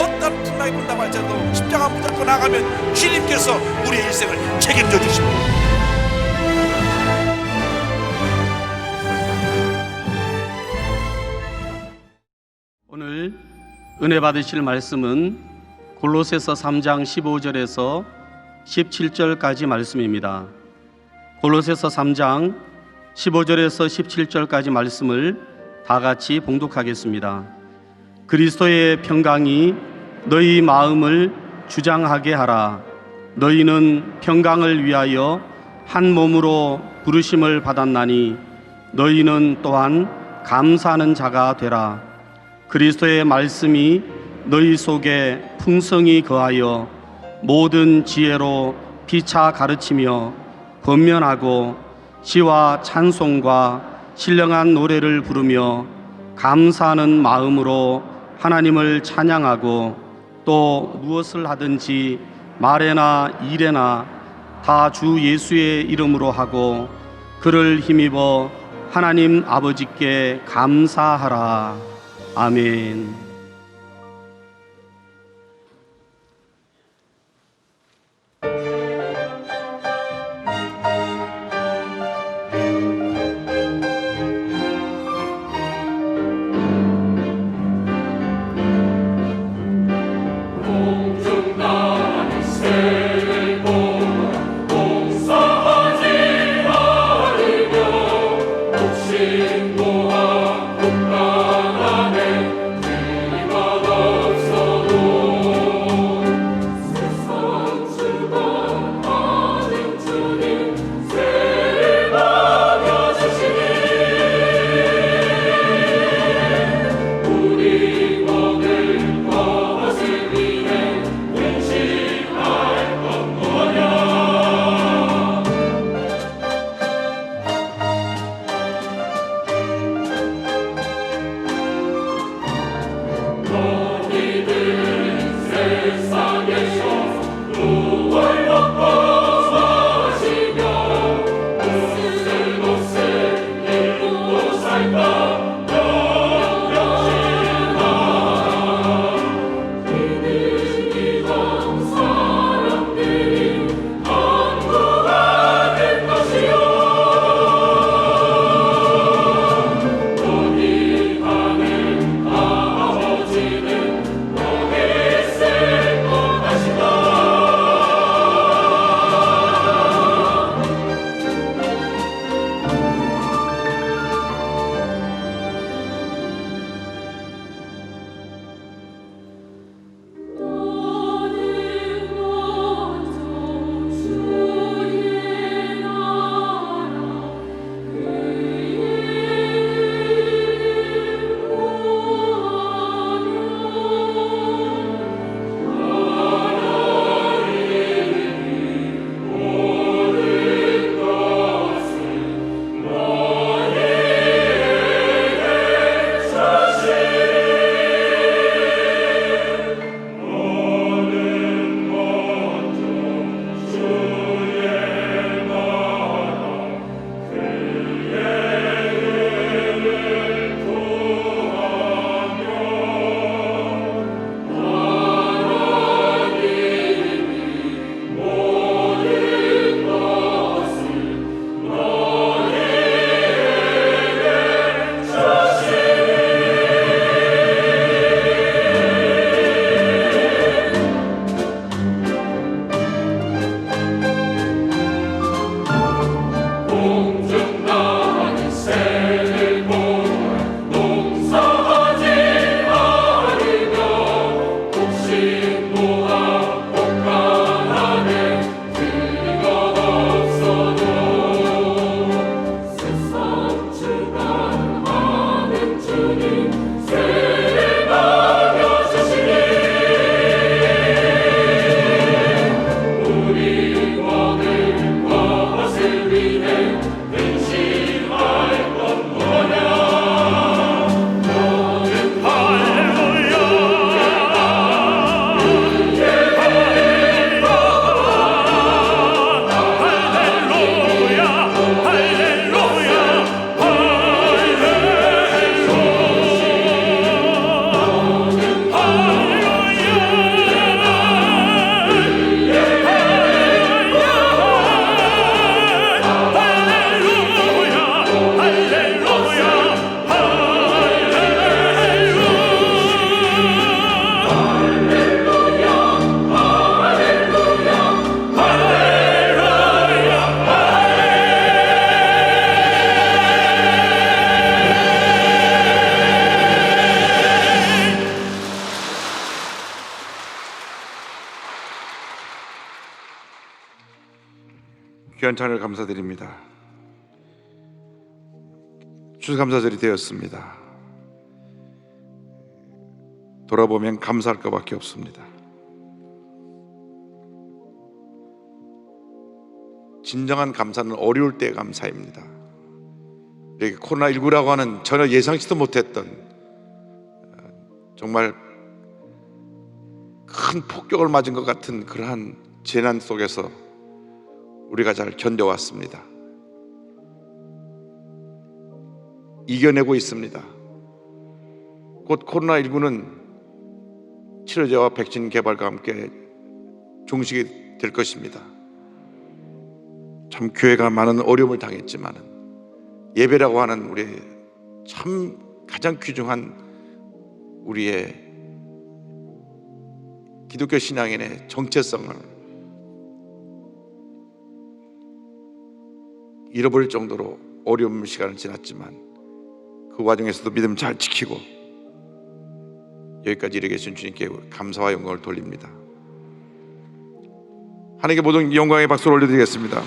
어떤 풍랑이 분다고 할지라도 십자가 붙들고 나가면 주님께서 우리의 일생을 책임져 주십니다. 오늘 은혜 받으실 말씀은 골로새서 3장 15절에서 17절까지 말씀입니다. 골로새서 3장 15절에서 17절까지 말씀을 다 같이 봉독하겠습니다. 그리스도의 평강이 너희 마음을 주장하게 하라. 너희는 평강을 위하여 한 몸으로 부르심을 받았나니 너희는 또한 감사하는 자가 되라. 그리스도의 말씀이 너희 속에 풍성히 거하여 모든 지혜로 피차 가르치며 권면하고 시와 찬송과 신령한 노래를 부르며 감사하는 마음으로 하나님을 찬양하고 또 무엇을 하든지 말에나 일에나 다 주 예수의 이름으로 하고 그를 힘입어 하나님 아버지께 감사하라. 아멘. 귀한 찬양을 감사드립니다. 추수감사절이 되었습니다. 돌아보면 감사할 것밖에 없습니다. 진정한 감사는 어려울 때의 감사입니다. 이렇게 코로나19라고 하는 전혀 예상치도 못했던 정말 큰 폭격을 맞은 것 같은 그러한 재난 속에서 우리가 잘 견뎌왔습니다. 이겨내고 있습니다. 곧 코로나19는 치료제와 백신 개발과 함께 종식이 될 것입니다. 참 교회가 많은 어려움을 당했지만 예배라고 하는 우리 참 가장 귀중한 우리의 기독교 신앙인의 정체성을 잃어버릴 정도로 어려운 시간을 지났지만 그 과정에서도 믿음 잘 지키고 여기까지 이르게 해주신 주님께 감사와 영광을 돌립니다. 하나님께 모든 영광의 박수를 올려드리겠습니다.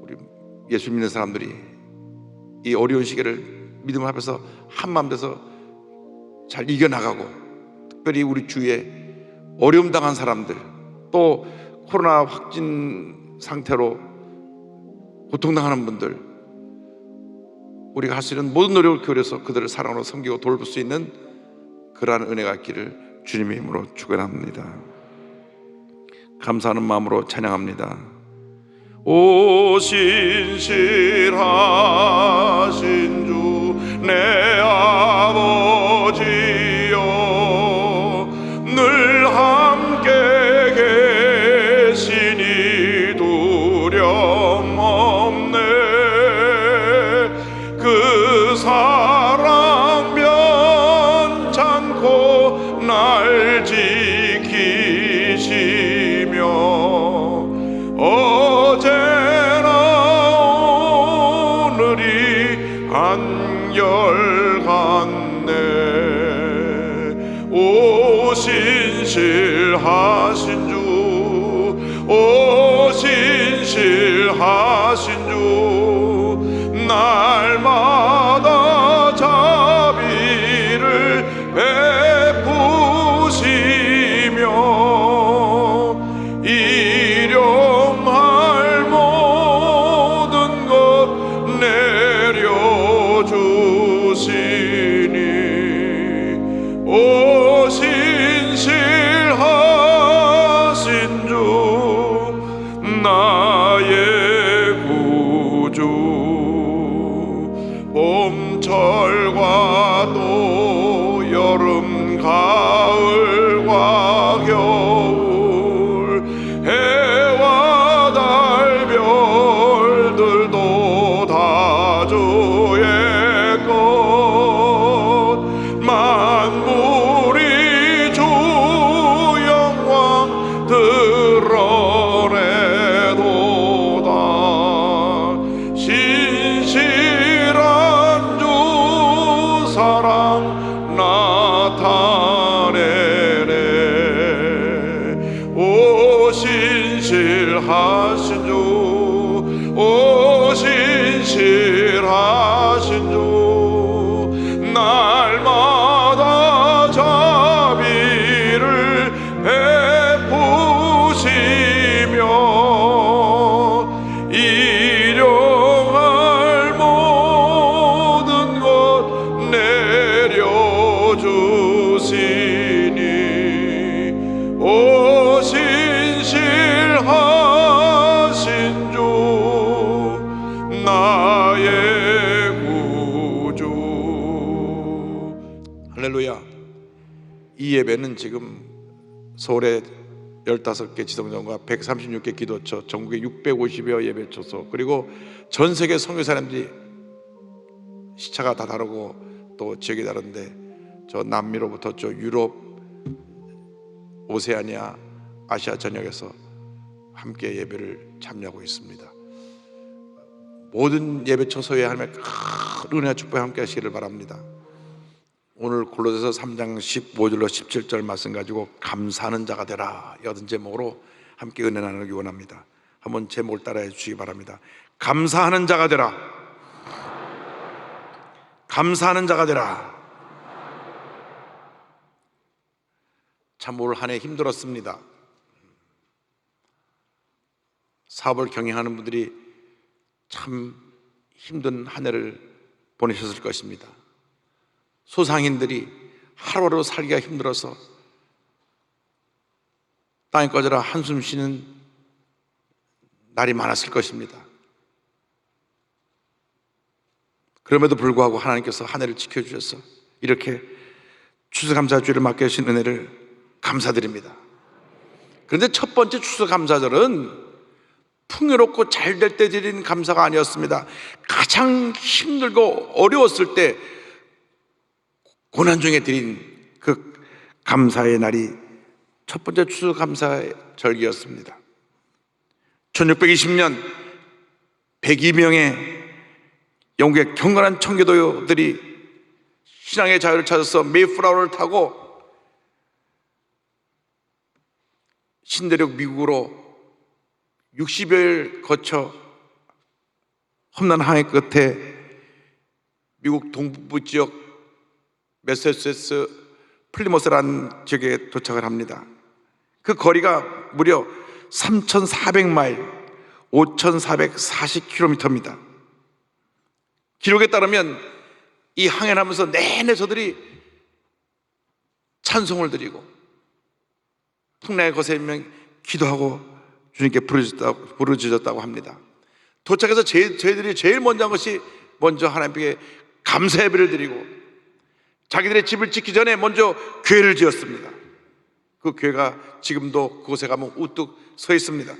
우리 예수 믿는 사람들이 이 어려운 시기를 믿음 앞에서 한마음 돼서 잘 이겨나가고, 특별히 우리 주위에 어려움 당한 사람들, 또 코로나 확진 상태로 고통당하는 분들, 우리가 할 수 있는 모든 노력을 기울여서 그들을 사랑으로 섬기고 돌볼 수 있는 그러한 은혜가 있기를 주님의 이름으로 축원합니다. 감사하는 마음으로 찬양합니다. 오 신실하신 주 내 아버지여, 늘 함께 계시니 두려움 없네. 그 사랑 변찮고 날 지키시며 어제나 오늘이 한결같네. 오 신실하신 주, 오 신실하신 주, 날마다 자비를 베푸시며 일용할 모든 것 내려주시니 오 신실하신 주 나의 구주. 봄철과 또 여름 가을과 겨울, 해와 달 별들도 다 주의 것. 만물이 주 영광 드러내도다. 신실한 주 사랑 나타내네. 오 신실하신 주, 오 신실하신 주, 날마다 자비를 베푸시며 일용할 모든 것 내려주시니 오 신실하신 주 나의 구주. 할렐루야. 이 예배는 지금 서울에 15개 지성전과 136개 기도처, 전국에 650여 예배처소, 그리고 전 세계 선교사님들이 시차가 다 다르고 또 지역이 다른데 저 남미로부터 저 유럽, 오세아니아, 아시아 전역에서 함께 예배를 참여하고 있습니다. 모든 예배 처소에 하나님의 큰 은혜와 축복이 함께 하시기를 바랍니다. 오늘 골로새서 3장 15절로 17절 말씀 가지고 감사하는 자가 되라, 이런 제목으로 함께 은혜 나누기 원합니다. 한번 제목을 따라해 주시기 바랍니다. 감사하는 자가 되라. 감사하는 자가 되라. 참 올 한 해 힘들었습니다. 사업을 경영하는 분들이 참 힘든 한 해를 보내셨을 것입니다. 소상인들이 하루하루 살기가 힘들어서 땅에 꺼져라 한숨 쉬는 날이 많았을 것입니다. 그럼에도 불구하고 하나님께서 한 해를 지켜주셔서 이렇게 추수감사주일을 맡게 하신 은혜를 감사드립니다. 그런데 첫 번째 추수감사절은 풍요롭고 잘 될 때 드리는 감사가 아니었습니다. 가장 힘들고 어려웠을 때 고난 중에 드린 그 감사의 날이 첫 번째 추수감사의 절기였습니다. 1620년 102명의 영국의 경건한 청교도들이 신앙의 자유를 찾아서 메이플라워를 타고 신대륙 미국으로 60여일 거쳐 험난한 항해 끝에 미국 동북부 지역 매사추세츠 플리모스라는 지역에 도착을 합니다. 그 거리가 무려 3,400마일 5,440km입니다. 기록에 따르면 이 항해를 하면서 내내 저들이 찬송을 드리고 풍랑의 거세면 기도하고 주님께 부르짖었다고 합니다. 도착해서 저희들이 제일 먼저 한 것이 먼저 하나님께 감사 예배를 드리고 자기들의 집을 짓기 전에 먼저 교회를 지었습니다. 그 교회가 지금도 그곳에 가면 우뚝 서 있습니다.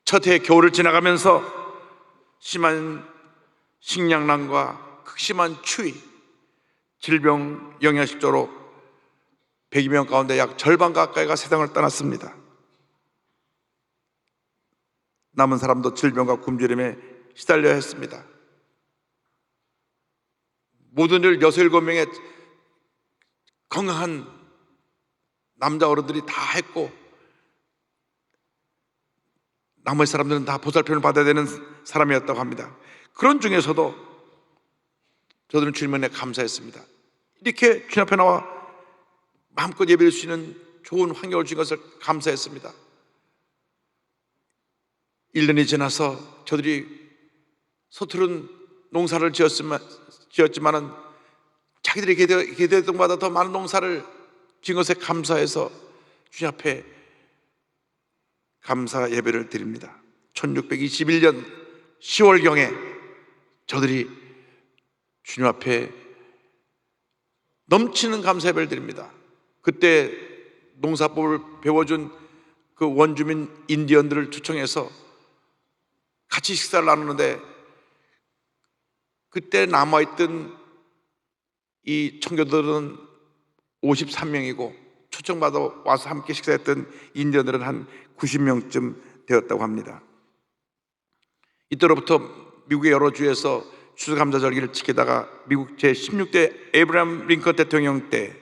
첫 해 겨울을 지나가면서 심한 식량난과 극심한 추위, 질병 영향식조로 102명 가운데 약 절반 가까이가 세상을 떠났습니다. 남은 사람도 질병과 굶주림에 시달려야 했습니다. 모든 일 6-7명의 건강한 남자 어른들이 다 했고 나머지 사람들은 다 보살핌을 받아야 되는 사람이었다고 합니다. 그런 중에서도 저들은 주님께 감사했습니다. 이렇게 주님 앞에 나와 마음껏 예배할 수 있는 좋은 환경을 주신 것을 감사했습니다. 1년이 지나서 저들이 서투른 농사를 지었지만은 자기들이 기대했던 것보다 더 많은 농사를 지은 것에 감사해서 주님 앞에 감사 예배를 드립니다. 1621년 10월경에 저들이 주님 앞에 넘치는 감사 예배를 드립니다. 그때 농사법을 배워준 그 원주민 인디언들을 초청해서 같이 식사를 나누는데 그때 남아있던 이 청교도들은 53명이고 초청받아 와서 함께 식사했던 인디언들은 한 90명쯤 되었다고 합니다. 이때로부터 미국의 여러 주에서 추수감사절기를 지키다가 미국 제16대 에이브라함 링컨 대통령 때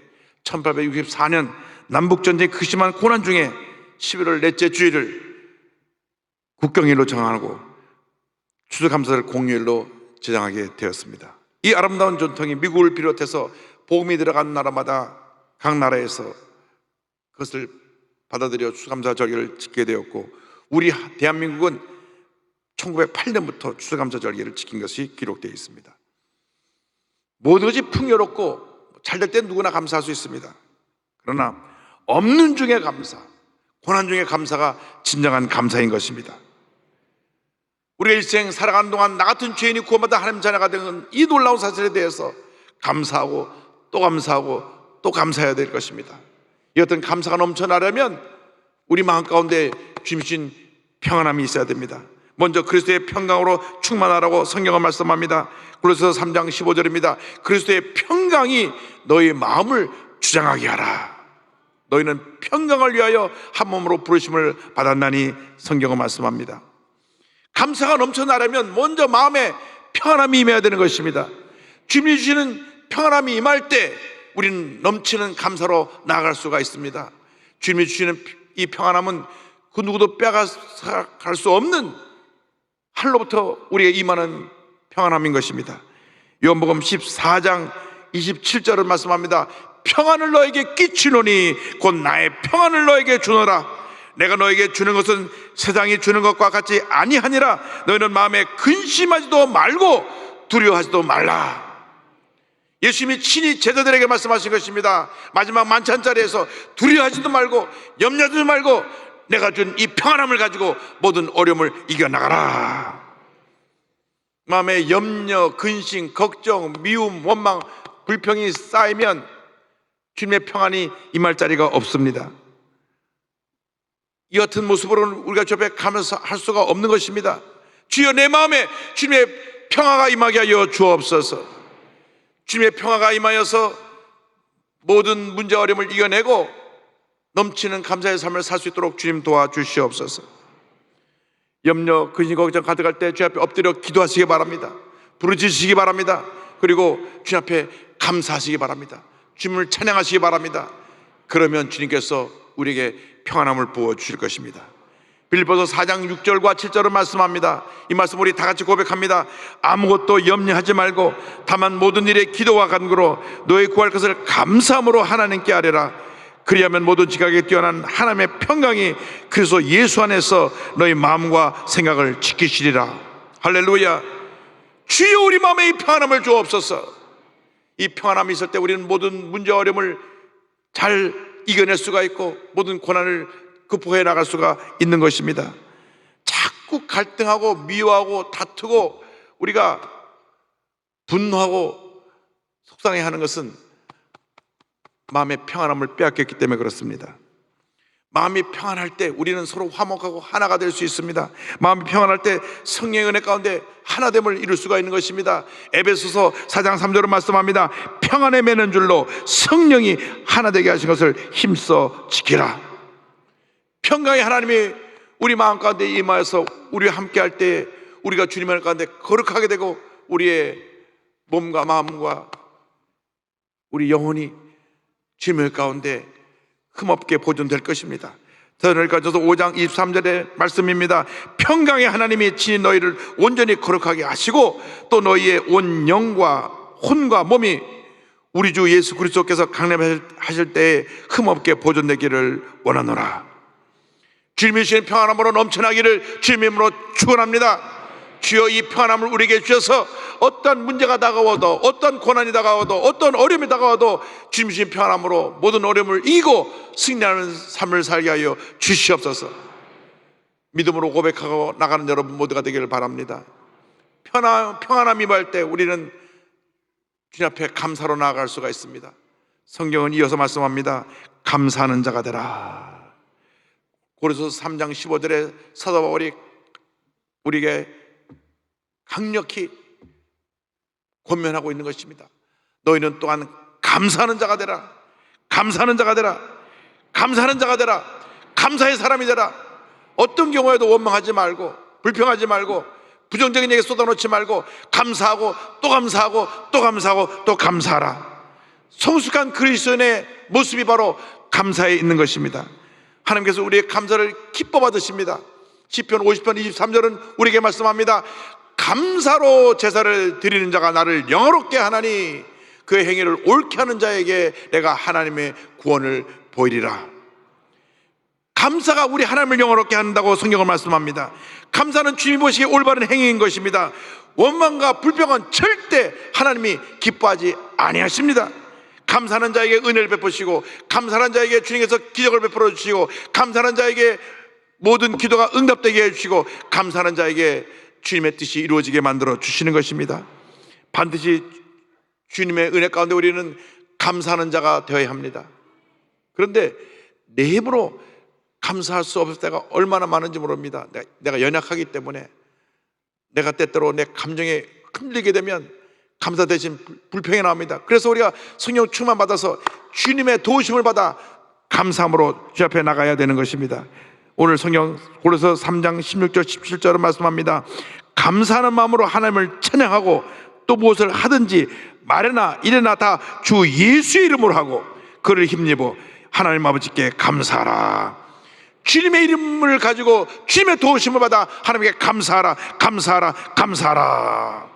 1864년 남북전쟁 그 심한 고난 중에 11월 넷째 주일을 국경일로 정하고 추수감사절 공휴일로 지정하게 되었습니다. 이 아름다운 전통이 미국을 비롯해서 복음이 들어간 나라마다 각 나라에서 그것을 받아들여 추수감사절기를 지키게 되었고 우리 대한민국은 1908년부터 추수감사절기를 지킨 것이 기록되어 있습니다. 모든 것이 풍요롭고 잘 될 때 누구나 감사할 수 있습니다. 그러나 없는 중에 감사, 고난 중에 감사가 진정한 감사인 것입니다. 우리가 일생 살아가는 동안 나 같은 죄인이 구원받아 하나님 자녀가 되는 이 놀라운 사실에 대해서 감사하고 또 감사하고 또 감사해야 될 것입니다. 이 어떤 감사가 넘쳐나려면 우리 마음 가운데 주신 평안함이 있어야 됩니다. 먼저 그리스도의 평강으로 충만하라고 성경은 말씀합니다. 골로새서 3장 15절입니다. 그리스도의 평강이 너희 마음을 주장하게 하라. 너희는 평강을 위하여 한 몸으로 부르심을 받았나니 성경은 말씀합니다. 감사가 넘쳐나려면 먼저 마음에 평안함이 임해야 되는 것입니다. 주님이 주시는 평안함이 임할 때 우리는 넘치는 감사로 나아갈 수가 있습니다. 주님이 주시는 이 평안함은 그 누구도 빼앗아갈 수 없는 하늘로부터 우리에게 임하는 평안함인 것입니다. 요한복음 14장 27절을 말씀합니다. 평안을 너에게 끼치노니 곧 나의 평안을 너에게 주노라. 내가 너에게 주는 것은 세상이 주는 것과 같이 아니하니라. 너희는 마음에 근심하지도 말고 두려워하지도 말라. 예수님이 친히 제자들에게 말씀하신 것입니다. 마지막 만찬 자리에서 두려워하지도 말고 염려하지도 말고 내가 준 이 평안함을 가지고 모든 어려움을 이겨나가라. 마음에 염려, 근심, 걱정, 미움, 원망, 불평이 쌓이면 주님의 평안이 임할 자리가 없습니다. 이 같은 모습으로는 우리가 주 앞에 가면서 할 수가 없는 것입니다. 주여, 내 마음에 주님의 평화가 임하게 하여 주옵소서. 주님의 평화가 임하여서 모든 문제 어려움을 이겨내고 넘치는 감사의 삶을 살 수 있도록 주님 도와주시옵소서. 염려, 근심, 걱정 가득할 때 주 앞에 엎드려 기도하시기 바랍니다. 부르짖으시기 바랍니다. 그리고 주님 앞에 감사하시기 바랍니다. 주님을 찬양하시기 바랍니다. 그러면 주님께서 우리에게 평안함을 부어주실 것입니다. 빌립보서 4장 6절과 7절은 말씀합니다. 이 말씀 우리 다 같이 고백합니다. 아무것도 염려하지 말고 다만 모든 일에 기도와 간구로 너희 구할 것을 감사함으로 하나님께 아뢰라. 그리하면 모든 지각에 뛰어난 하나님의 평강이 그래서 예수 안에서 너희 마음과 생각을 지키시리라. 할렐루야. 주여, 우리 마음에 이 평안함을 주옵소서. 이 평안함이 있을 때 우리는 모든 문제 어려움을 잘 이겨낼 수가 있고 모든 고난을 극복해 나갈 수가 있는 것입니다. 자꾸 갈등하고 미워하고 다투고 우리가 분노하고 속상해하는 것은 마음의 평안함을 빼앗겼기 때문에 그렇습니다. 마음이 평안할 때 우리는 서로 화목하고 하나가 될 수 있습니다. 마음이 평안할 때 성령의 은혜 가운데 하나됨을 이룰 수가 있는 것입니다. 에베소서 4장 3절은 말씀합니다. 평안에 매는 줄로 성령이 하나 되게 하신 것을 힘써 지키라. 평강의 하나님이 우리 마음 가운데 임하여서 우리와 함께 할 때 우리가 주님의 가운데 거룩하게 되고 우리의 몸과 마음과 우리 영혼이 주님의 가운데 흠없게 보존될 것입니다. 데살로니가전서 5장 23절의 말씀입니다. 평강의 하나님이 친히 너희를 온전히 거룩하게 하시고 또 너희의 온 영과 혼과 몸이 우리 주 예수 그리스도께서 강림하실 때에 흠없게 보존되기를 원하노라. 주님이 주신 평안함으로 넘쳐나기를 주님의 이름으로 축원합니다. 주여, 이 평안함을 우리에게 주셔서 어떤 문제가 다가와도 어떤 고난이 다가와도 어떤 어려움이 다가와도 주님 주신 평안함으로 모든 어려움을 이기고 승리하는 삶을 살게 하여 주시옵소서. 믿음으로 고백하고 나가는 여러분 모두가 되기를 바랍니다. 평안함이 임할 때 우리는 주님 앞에 감사로 나아갈 수가 있습니다. 성경은 이어서 말씀합니다. 감사하는 자가 되라. 고린도서 3장 15절에 사도 바울이 우리에게 강력히 권면하고 있는 것입니다. 너희는 또한 감사하는 자가 되라. 감사하는 자가 되라. 감사하는 자가 되라. 감사의 사람이 되라. 어떤 경우에도 원망하지 말고 불평하지 말고 부정적인 얘기 쏟아놓지 말고 감사하고 또 감사하고 또 감사하고 또 감사하라. 성숙한 그리스도인의 모습이 바로 감사에 있는 것입니다. 하나님께서 우리의 감사를 기뻐 받으십니다. 시편 50편 23절은 우리에게 말씀합니다. 감사로 제사를 드리는 자가 나를 영화롭게 하나니 그의 행위를 옳게 하는 자에게 내가 하나님의 구원을 보이리라. 감사가 우리 하나님을 영화롭게 한다고 성경은 말씀합니다. 감사는 주님이 보시기에 올바른 행위인 것입니다. 원망과 불평은 절대 하나님이 기뻐하지 아니하십니다. 감사하는 자에게 은혜를 베푸시고 감사하는 자에게 주님께서 기적을 베풀어 주시고 감사하는 자에게 모든 기도가 응답되게 해주시고 감사하는 자에게 주님의 뜻이 이루어지게 만들어 주시는 것입니다. 반드시 주님의 은혜 가운데 우리는 감사하는 자가 되어야 합니다. 그런데 내 힘으로 감사할 수 없을 때가 얼마나 많은지 모릅니다. 내가 연약하기 때문에 내가 때때로 내 감정에 흔들리게 되면 감사 대신 불평이 나옵니다. 그래서 우리가 성령 충만 받아서 주님의 도우심을 받아 감사함으로 주 앞에 나가야 되는 것입니다. 오늘 성경 고린도서 3장 16절 17절은 말씀합니다. 감사하는 마음으로 하나님을 찬양하고 또 무엇을 하든지 말이나 일이나 다 주 예수의 이름으로 하고 그를 힘입어 하나님 아버지께 감사하라. 주님의 이름을 가지고 주님의 도우심을 받아 하나님께 감사하라, 감사하라, 감사하라.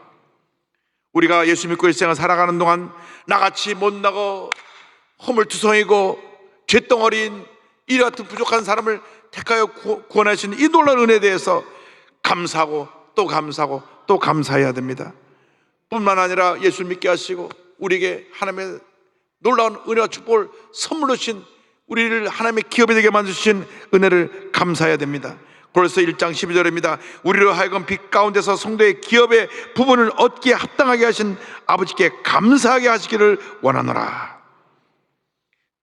우리가 예수 믿고 일생을 살아가는 동안 나같이 못나고 허물투성이고 죄덩어리인 이 같은 부족한 사람을 택하여 구원하시는 이 놀라운 은혜에 대해서 감사하고 또 감사하고 또 감사해야 됩니다. 뿐만 아니라 예수 믿게 하시고 우리에게 하나님의 놀라운 은혜와 축복을 선물로 주신, 우리를 하나님의 기업이 되게 만드신 은혜를 감사해야 됩니다. 골로새 1장 12절입니다. 우리로 하여금 빛 가운데서 성도의 기업의 부분을 얻기에 합당하게 하신 아버지께 감사하게 하시기를 원하노라.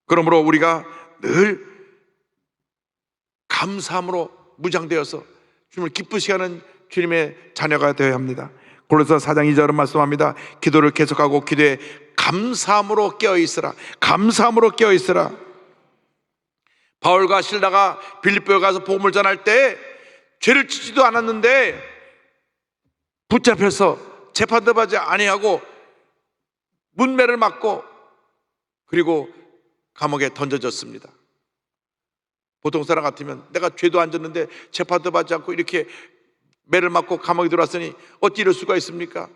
그러므로 우리가 늘 감사함으로 무장되어서 주님을 기쁘시게 하는 주님의 자녀가 되어야 합니다. 골로새 4장 2절은 말씀합니다. 기도를 계속하고 기도에 감사함으로 깨어있으라. 감사함으로 깨어있으라. 바울과 실라가 빌립보에 가서 복음을 전할 때 죄를 짓지도 않았는데 붙잡혀서 재판도 받지 아니하고 문매를 맞고 그리고 감옥에 던져졌습니다. 보통 사람 같으면 내가 죄도 안 졌는데 재판도 받지 않고 이렇게 매를 맞고 감옥에 들어왔으니 어찌 이럴 수가 있습니까?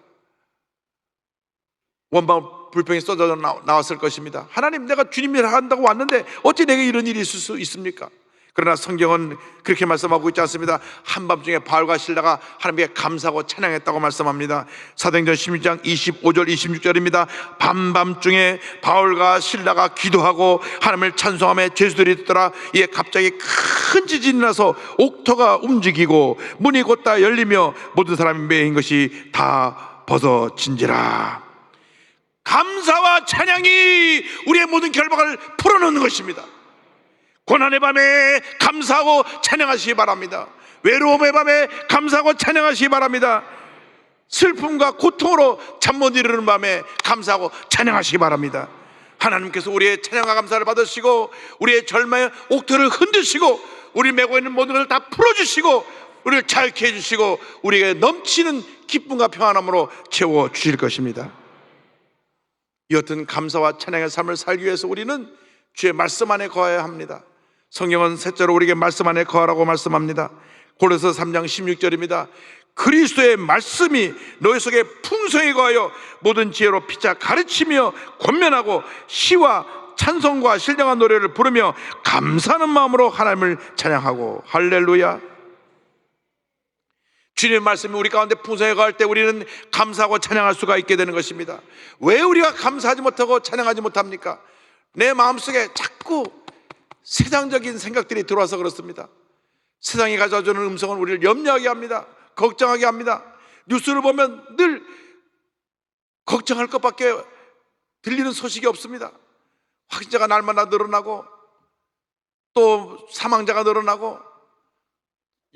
원망 불평이 쏟아져 나왔을 것입니다. 하나님, 내가 주님 일을 한다고 왔는데 어찌 내게 이런 일이 있을 수 있습니까? 그러나 성경은 그렇게 말씀하고 있지 않습니다. 한밤중에 바울과 실라가 하나님께 감사하고 찬양했다고 말씀합니다. 사도행전 16장 25절 26절입니다. 밤밤중에 바울과 실라가 기도하고 하나님을 찬송하며 제수들이 듣더라. 이에 갑자기 큰 지진이 나서 옥토가 움직이고 문이 곧다 열리며 모든 사람이 매인 것이 다 벗어진지라. 감사와 찬양이 우리의 모든 결박을 풀어놓는 것입니다. 고난의 밤에 감사하고 찬양하시기 바랍니다. 외로움의 밤에 감사하고 찬양하시기 바랍니다. 슬픔과 고통으로 잠 못 이루는 밤에 감사하고 찬양하시기 바랍니다. 하나님께서 우리의 찬양과 감사를 받으시고 우리의 절망의 옥토를 흔드시고 우리 메고 있는 모든 것을 다 풀어주시고 우리를 자유케 해주시고 우리에게 넘치는 기쁨과 평안함으로 채워주실 것입니다. 이어튼 감사와 찬양의 삶을 살기 위해서 우리는 주의 말씀 안에 거해야 합니다. 성경은 셋째로 우리에게 말씀 안에 거하라고 말씀합니다. 골로새 3장 16절입니다. 그리스도의 말씀이 너희 속에 풍성히 거하여 모든 지혜로 피차 가르치며 권면하고 시와 찬송과 신령한 노래를 부르며 감사하는 마음으로 하나님을 찬양하고. 할렐루야. 주님의 말씀이 우리 가운데 풍성히 거할 때 우리는 감사하고 찬양할 수가 있게 되는 것입니다. 왜 우리가 감사하지 못하고 찬양하지 못합니까? 내 마음속에 자꾸 세상적인 생각들이 들어와서 그렇습니다. 세상이 가져주는 음성은 우리를 염려하게 합니다. 걱정하게 합니다. 뉴스를 보면 늘 걱정할 것밖에 들리는 소식이 없습니다. 확진자가 날마다 늘어나고 또 사망자가 늘어나고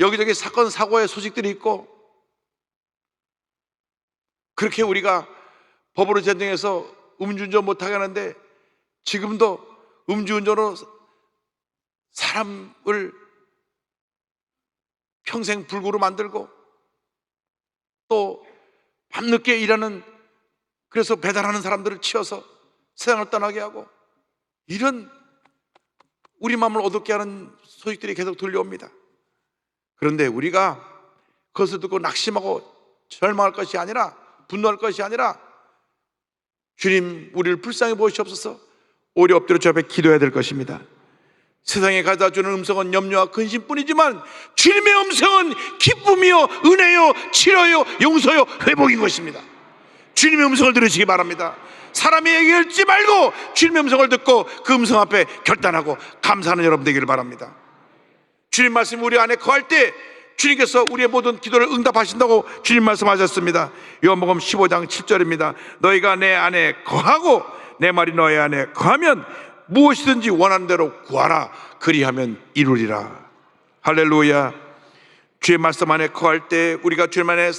여기저기 사건 사고의 소식들이 있고, 그렇게 우리가 법으로 제정해서 음주운전 못하게 하는데 지금도 음주운전으로 사람을 평생 불구로 만들고 또 밤늦게 일하는, 그래서 배달하는 사람들을 치워서 세상을 떠나게 하고, 이런 우리 마음을 어둡게 하는 소식들이 계속 들려옵니다. 그런데 우리가 그것을 듣고 낙심하고 절망할 것이 아니라, 분노할 것이 아니라, 주님 우리를 불쌍히 보시옵소서, 오히려 엎드려 주 앞에 기도해야 될 것입니다. 세상에 가져다주는 음성은 염려와 근심뿐이지만 주님의 음성은 기쁨이요 은혜요 치료요 용서요 회복인 것입니다. 주님의 음성을 들으시기 바랍니다. 사람이 얘기할지 말고 주님의 음성을 듣고 그 음성 앞에 결단하고 감사하는 여러분 되기를 바랍니다. 주님 말씀이 우리 안에 거할 때 주님께서 우리의 모든 기도를 응답하신다고 주님 말씀하셨습니다. 요한복음 15장 7절입니다. 너희가 내 안에 거하고 내 말이 너희 안에 거하면 무엇이든지 원하는 대로 구하라. 그리하면 이루리라. 할렐루야. 주의 말씀 안에 거할 때 우리가 주님 안에,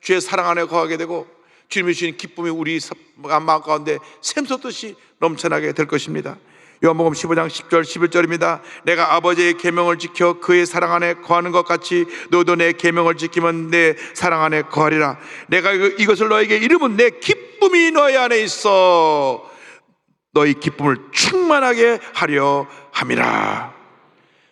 주의 사랑 안에 거하게 되고 주님이 주신 기쁨이 우리 마음 가운데 샘솟듯이 넘쳐나게 될 것입니다. 요한복음 15장 10절 11절입니다. 내가 아버지의 계명을 지켜 그의 사랑 안에 거하는 것 같이 너도 내 계명을 지키면 내 사랑 안에 거하리라. 내가 이것을 너에게 이름은 내 기쁨이 너희 안에 있어 너희 기쁨을 충만하게 하려 함이라.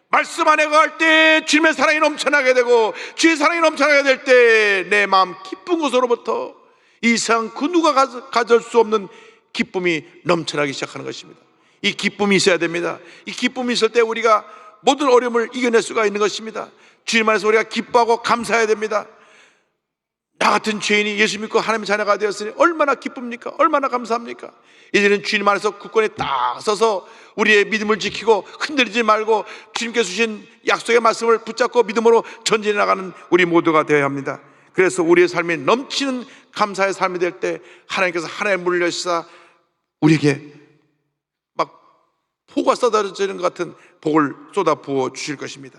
말씀 안에 거할 때 주님의 사랑이 넘쳐나게 되고 주의 사랑이 넘쳐나게 될 때 내 마음 기쁜 곳으로부터 이 세상 그 누가 가질 수 없는 기쁨이 넘쳐나기 시작하는 것입니다. 이 기쁨이 있어야 됩니다. 이 기쁨이 있을 때 우리가 모든 어려움을 이겨낼 수가 있는 것입니다. 주님 안에서 우리가 기뻐하고 감사해야 됩니다. 나 같은 죄인이 예수 믿고 하나님의 자녀가 되었으니 얼마나 기쁩니까? 얼마나 감사합니까? 이제는 주님 안에서 굳건히 딱 서서 우리의 믿음을 지키고 흔들리지 말고 주님께서 주신 약속의 말씀을 붙잡고 믿음으로 전진해 나가는 우리 모두가 되어야 합니다. 그래서 우리의 삶이 넘치는 감사의 삶이 될 때 하나님께서 하나의 문을 여시사 우리에게 막 폭우가 쏟아지는 것 같은 복을 쏟아 부어 주실 것입니다.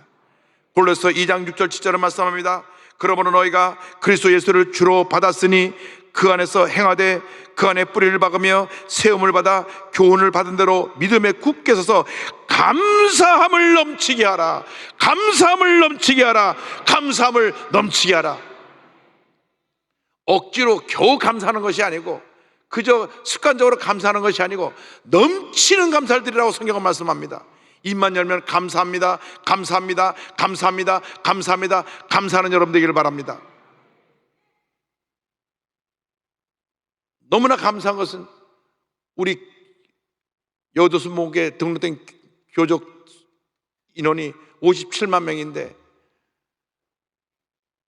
골로새 2장 6절 7절을 말씀합니다. 그러므로 너희가 그리스도 예수를 주로 받았으니 그 안에서 행하되 그 안에 뿌리를 박으며 세움을 받아 교훈을 받은 대로 믿음에 굳게 서서 감사함을 넘치게 하라. 감사함을 넘치게 하라. 감사함을 넘치게 하라. 억지로 겨우 감사하는 것이 아니고 그저 습관적으로 감사하는 것이 아니고 넘치는 감사를 드리라고 성경은 말씀합니다. 입만 열면 감사합니다, 감사합니다, 감사합니다, 감사합니다, 감사하는 여러분 되기를 바랍니다. 너무나 감사한 것은 우리 여도수 목에 등록된 교적 인원이 57만 명인데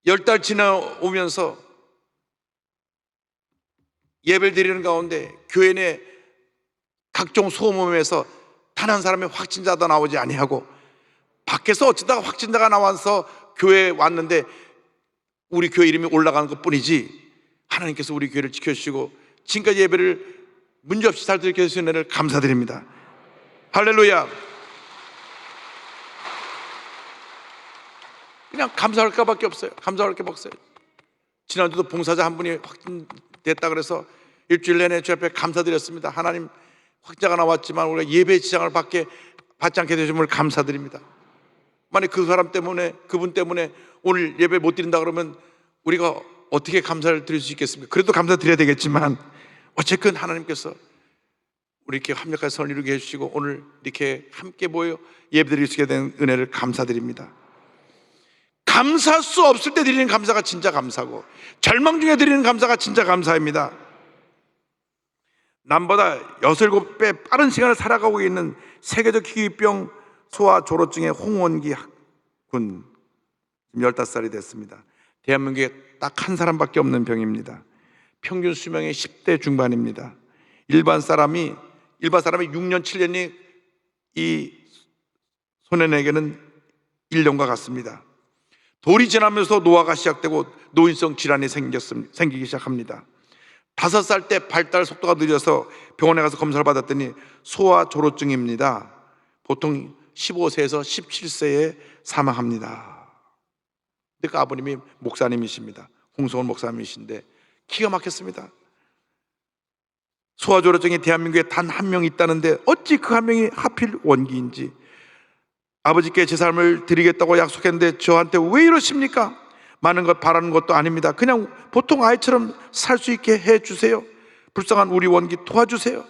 10달 지나오면서 예배를 드리는 가운데 교회 내 각종 소모임에서 단 한 사람의 확진자도 나오지 아니하고 밖에서 어쩌다가 확진자가 나와서 교회에 왔는데 우리 교회 이름이 올라가는 것 뿐이지 하나님께서 우리 교회를 지켜주시고 지금까지 예배를 문제없이 잘 드리게 해주신 은혜를 감사드립니다. 할렐루야. 그냥 감사할 것밖에 없어요. 감사할 게 없어요. 지난주도 봉사자 한 분이 확진됐다 그래서 일주일 내내 주 앞에 감사드렸습니다. 하나님 확자가 나왔지만 우리가 예배 지장을 받지 않게 되심을 감사드립니다. 만약 그 사람 때문에 그분 때문에 오늘 예배 못 드린다 그러면 우리가 어떻게 감사를 드릴 수 있겠습니까? 그래도 감사드려야 되겠지만 어쨌든 하나님께서 우리 이렇게 합력한 선을 이루게 해주시고 오늘 이렇게 함께 모여 예배 드릴 수 있게 된 은혜를 감사드립니다. 감사할 수 없을 때 드리는 감사가 진짜 감사고 절망 중에 드리는 감사가 진짜 감사입니다. 남보다 6, 7배 빠른 시간을 살아가고 있는 세계적 희귀병 소아조로증의 홍원기 군 15살이 됐습니다. 대한민국에 딱 한 사람밖에 없는 병입니다. 평균 수명이 10대 중반입니다. 일반 사람이 6년 7년이 이 소년에게는 1년과 같습니다. 돌이 지나면서 노화가 시작되고 노인성 질환이 생기기 시작합니다. 5살 때 발달 속도가 늦어서 병원에 가서 검사를 받았더니 소아조로증입니다. 보통 15세에서 17세에 사망합니다. 근데 그 아버님이 목사님이십니다. 홍성원 목사님이신데 기가 막혔습니다. 소아조로증이 대한민국에 단 한 명 있다는데 어찌 그 한 명이 하필 원기인지 아버지께 제 삶을 드리겠다고 약속했는데 저한테 왜 이러십니까? 많은 것 바라는 것도 아닙니다. 그냥 보통 아이처럼 살 수 있게 해주세요. 불쌍한 우리 원기 도와주세요.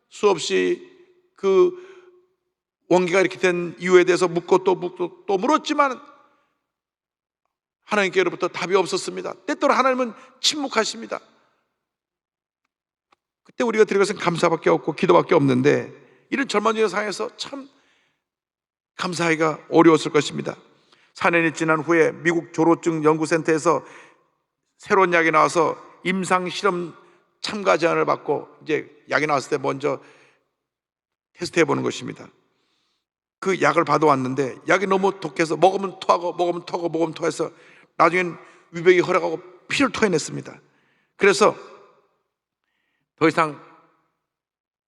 수없이 그 원기가 이렇게 된 이유에 대해서 묻고 또 물었지만 하나님께로부터 답이 없었습니다. 때때로 하나님은 침묵하십니다. 그때 우리가 드릴 것은 감사밖에 없고 기도밖에 없는데 이런 절망적인 상황에서 참 감사하기가 어려웠을 것입니다. 4년이 지난 후에 미국 조로증 연구센터에서 새로운 약이 나와서 임상 실험 참가 제안을 받고 이제 약이 나왔을 때 먼저 테스트해 보는 것입니다. 그 약을 받아왔는데 약이 너무 독해서 먹으면 토해서 나중엔 위백이 허락하고 피를 토해냈습니다. 그래서 더 이상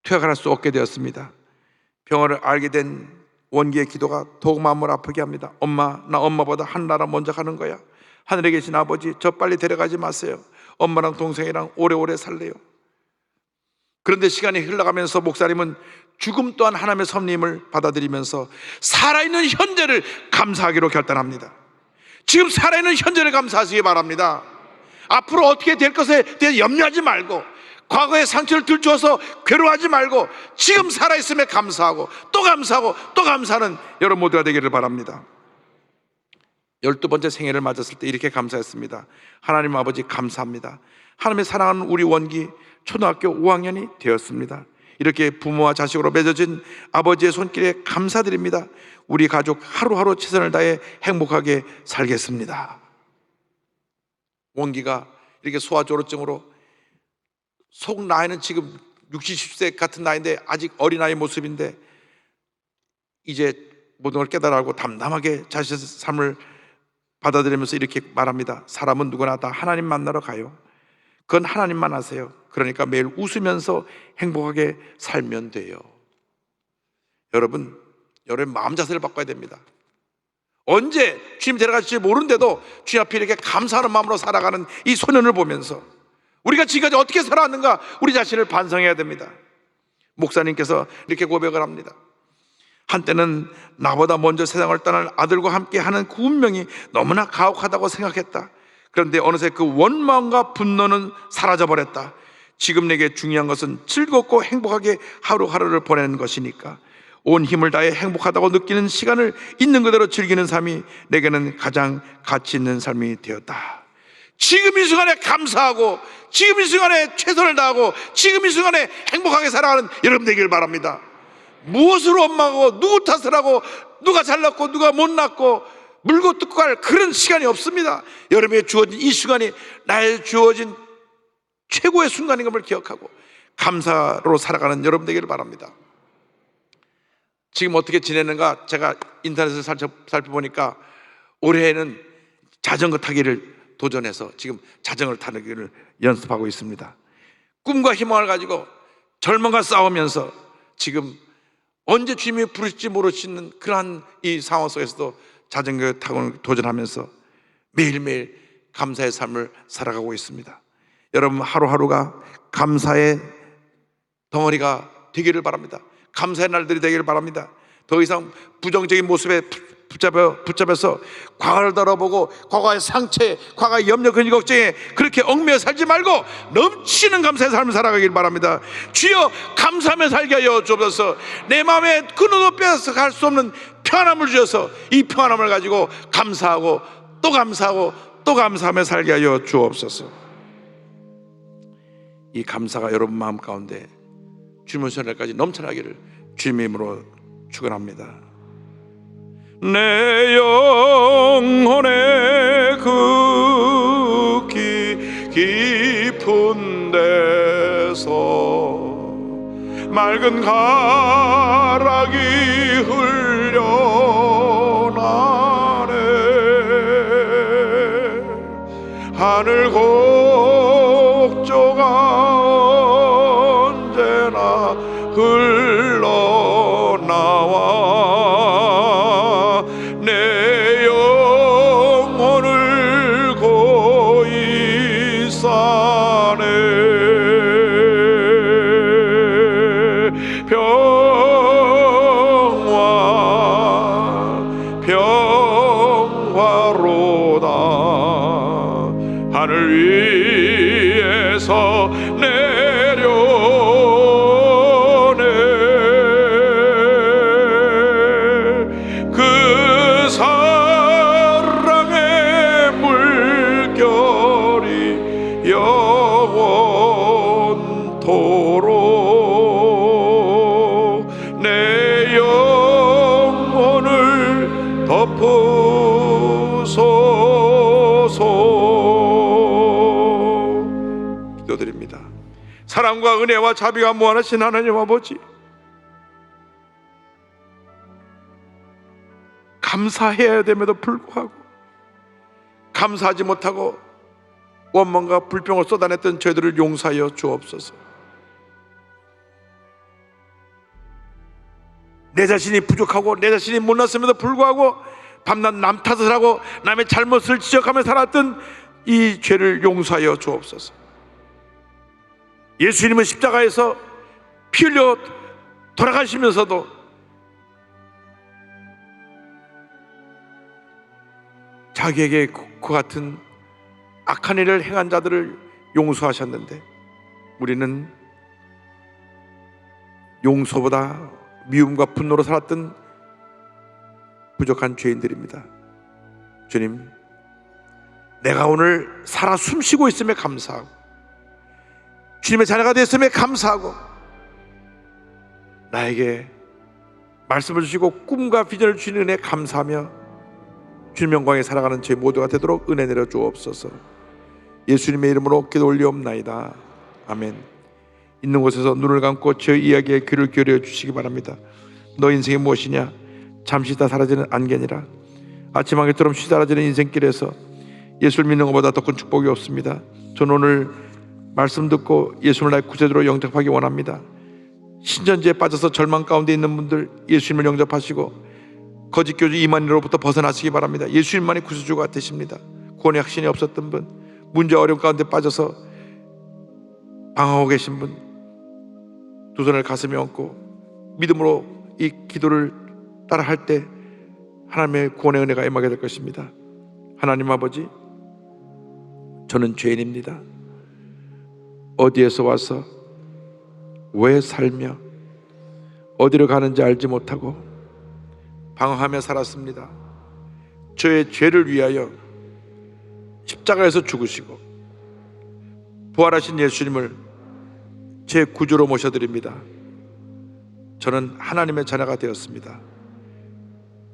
투약을 할 수 없게 되었습니다. 병원을 알게 된 원기의 기도가 더욱 마음을 아프게 합니다. 엄마, 나 엄마보다 한 나라 먼저 가는 거야. 하늘에 계신 아버지, 저 빨리 데려가지 마세요. 엄마랑 동생이랑 오래오래 살래요. 그런데 시간이 흘러가면서 목사님은 죽음 또한 하나님의 섭리임을 받아들이면서 살아있는 현재를 감사하기로 결단합니다. 지금 살아있는 현재를 감사하시기 바랍니다. 앞으로 어떻게 될 것에 대해 염려하지 말고, 과거의 상처를 들추어서 괴로워하지 말고, 지금 살아있음에 감사하고 또 감사하고 또 감사하는 여러분 모두가 되기를 바랍니다. 12번째 생일을 맞았을 때 이렇게 감사했습니다. 하나님 아버지 감사합니다. 하나님의 사랑하는 우리 원기 초등학교 5학년이 되었습니다. 이렇게 부모와 자식으로 맺어진 아버지의 손길에 감사드립니다. 우리 가족 하루하루 최선을 다해 행복하게 살겠습니다. 원기가 이렇게 소아조로증으로 속 나이는 지금 60, 70세 같은 나이인데 아직 어린아이 모습인데 이제 모든 걸 깨달아고 담담하게 자신의 삶을 받아들이면서 이렇게 말합니다. 사람은 누구나 다 하나님 만나러 가요. 그건 하나님만 아세요. 그러니까 매일 웃으면서 행복하게 살면 돼요. 여러분 마음 자세를 바꿔야 됩니다. 언제 주님 데려갈지 모르는데도 주님 앞에 이렇게 감사하는 마음으로 살아가는 이 소년을 보면서 우리가 지금까지 어떻게 살아왔는가 우리 자신을 반성해야 됩니다. 목사님께서 이렇게 고백을 합니다. 한때는 나보다 먼저 세상을 떠날 아들과 함께 하는 그 운명이 너무나 가혹하다고 생각했다. 그런데 어느새 그 원망과 분노는 사라져버렸다. 지금 내게 중요한 것은 즐겁고 행복하게 하루하루를 보내는 것이니까 온 힘을 다해 행복하다고 느끼는 시간을 있는 그대로 즐기는 삶이 내게는 가장 가치 있는 삶이 되었다. 지금 이 순간에 감사하고 지금 이 순간에 최선을 다하고 지금 이 순간에 행복하게 살아가는 여러분 되길 바랍니다. 무엇을 원망하고 누구 탓을 하고 누가 잘났고 누가 못났고 물고 뜯고 갈 그런 시간이 없습니다. 여러분에게 주어진 이 시간이 나의 주어진 최고의 순간인 것을 기억하고 감사로 살아가는 여러분 되기를 바랍니다. 지금 어떻게 지내는가 제가 인터넷을 살펴보니까 올해에는 자전거 타기를 도전해서 지금 자전거를 타는 길을 연습하고 있습니다. 꿈과 희망을 가지고 절망과 싸우면서 지금 언제 주님이 부르실지 모르시는 그러한 이 상황 속에서도 자전거 타고 도전하면서 매일매일 감사의 삶을 살아가고 있습니다. 여러분 하루하루가 감사의 덩어리가 되기를 바랍니다. 감사의 날들이 되기를 바랍니다. 더 이상 부정적인 모습에 붙잡혀서 과거를 돌아보고 과거의 상처에 과거의 염려 근심 걱정에 그렇게 얽매여 살지 말고 넘치는 감사의 삶을 살아가길 바랍니다. 주여 감사하며 살게 하여 주옵소서. 내 마음에 끊어도 빼앗아갈 수 없는 평안함을 주셔서 이 평안함을 가지고 감사하고 또 감사하고 또 감사하며 살게 하여 주옵소서. 이 감사가 여러분 마음 가운데 주님의 손에까지 넘쳐나기를 주님의 이름으로 축원합니다. 내 영혼의 그 깊은 데서 맑은 가락이 흘려나네. 하늘 곡조가 언제나 흘러나와 내 영혼을 고이 싸네. 평화로다. 하늘 위에서 내려오네. 그 사랑의 물결이 영원토록 내 영혼을 덮으소서. 기도드립니다. 사랑과 은혜와 자비가 무한하신 하나님 아버지, 감사해야 됨에도 불구하고 감사하지 못하고 원망과 불평을 쏟아냈던 저희들을 용서하여 주옵소서. 내 자신이 부족하고 내 자신이 못났음에도 불구하고 밤낮 남 탓을 하고 남의 잘못을 지적하며 살았던 이 죄를 용서하여 주옵소서. 예수님은 십자가에서 피 흘려 돌아가시면서도 자기에게 그 같은 악한 일을 행한 자들을 용서하셨는데 우리는 용서보다 미움과 분노로 살았던 부족한 죄인들입니다. 주님, 내가 오늘 살아 숨쉬고 있음에 감사하고 주님의 자녀가 됐음에 감사하고 나에게 말씀을 주시고 꿈과 비전을 주시는 은혜에 감사하며 주님 영광에 살아가는 제 모두가 되도록 은혜 내려 주옵소서. 예수님의 이름으로 기도 올리옵나이다. 아멘. 있는 곳에서 눈을 감고 저 이야기에 귀를 기울여 주시기 바랍니다. 너 인생이 무엇이냐? 잠시 있다 사라지는 안개니라. 아침 안개처럼 쉬 사라지는 인생길에서 예수를 믿는 것보다 더 큰 축복이 없습니다. 저는 오늘 말씀 듣고 예수를 나의 구세주로 영접하기 원합니다. 신천지에 빠져서 절망 가운데 있는 분들 예수님을 영접하시고 거짓 교주 이만희로부터 벗어나시기 바랍니다. 예수님만이 구세주가 되십니다. 구원의 확신이 없었던 분, 문제 어려움 가운데 빠져서 방황하고 계신 분, 두 손을 가슴에 얹고 믿음으로 이 기도를 따라 할 때 하나님의 구원의 은혜가 임하게 될 것입니다. 하나님 아버지, 저는 죄인입니다. 어디에서 와서 왜 살며 어디로 가는지 알지 못하고 방황하며 살았습니다. 저의 죄를 위하여 십자가에서 죽으시고 부활하신 예수님을 제 구주로 모셔드립니다. 저는 하나님의 자녀가 되었습니다.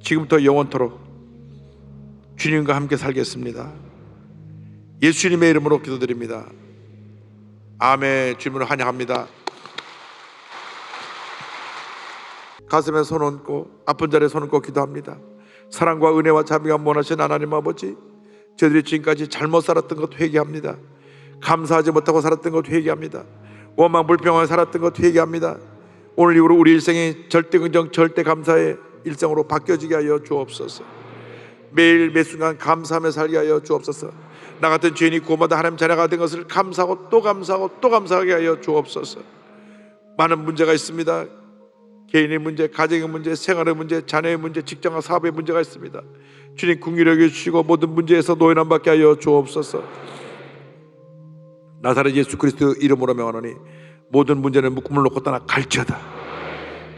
지금부터 영원토록 주님과 함께 살겠습니다. 예수님의 이름으로 기도드립니다. 아멘. 주님을 환영합니다. 가슴에 손 얹고 아픈 자리에 손 얹고 기도합니다. 사랑과 은혜와 자비가 원하신 하나님 아버지, 저희들이 지금까지 잘못 살았던 것 회개합니다. 감사하지 못하고 살았던 것 회개합니다. 원망 불평하며 살았던 것 회개합니다. 오늘 이후로 우리 일생이 절대 긍정 절대 감사의 일생으로 바뀌어지게 하여 주옵소서. 매일 매 순간 감사하며 살게 하여 주옵소서. 나 같은 죄인이 구원받아 하나님 자녀가 된 것을 감사하고 또 감사하고 또 감사하게 하여 주옵소서. 많은 문제가 있습니다. 개인의 문제, 가정의 문제, 생활의 문제, 자녀의 문제, 직장과 사업의 문제가 있습니다. 주님 긍휼히 여겨주시고 모든 문제에서 노예남 받게 하여 주옵소서. 나사렛 예수 그리스도 이름으로 명하노니 모든 문제는 묶음을 놓고 떠나 갈지어다.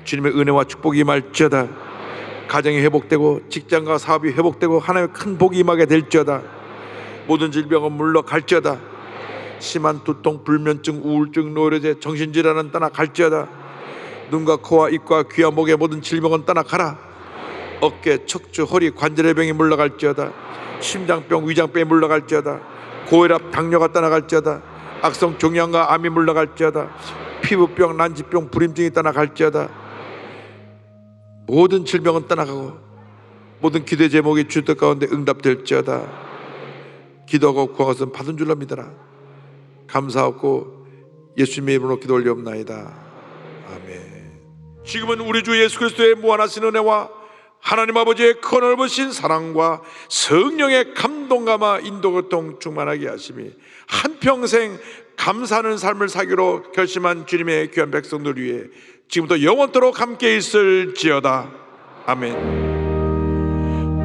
주님의 은혜와 축복이 임할지어다. 가정이 회복되고 직장과 사업이 회복되고 하나님의 큰 복이 임하게 될지어다. 모든 질병은 물러갈지어다. 심한 두통, 불면증, 우울증, 노이로제, 정신질환은 떠나갈지어다. 눈과 코와 입과 귀와 목의 모든 질병은 떠나가라. 어깨, 척추, 허리, 관절의 병이 물러갈지어다. 심장병, 위장병이 물러갈지어다. 고혈압, 당뇨가 떠나갈지어다. 악성 종양과 암이 물러갈지어다. 피부병, 난치병, 불임증이 떠나갈지어다. 모든 질병은 떠나가고 모든 기도의 제목이 주뜻 가운데 응답될지어다. 기도하고 구한 것은 받은 줄로 믿어라. 감사하고 예수님의 이름으로 기도 올리옵나이다. 아멘. 지금은 우리 주 예수 그리스도의 무한하신 은혜와 하나님 아버지의 크넓으신 사랑과 성령의 감동감화 인도교통 충만하게 하심이 한평생 감사하는 삶을 살기로 결심한 주님의 귀한 백성들 위해 지금부터 영원토록 함께 있을지어다. 아멘.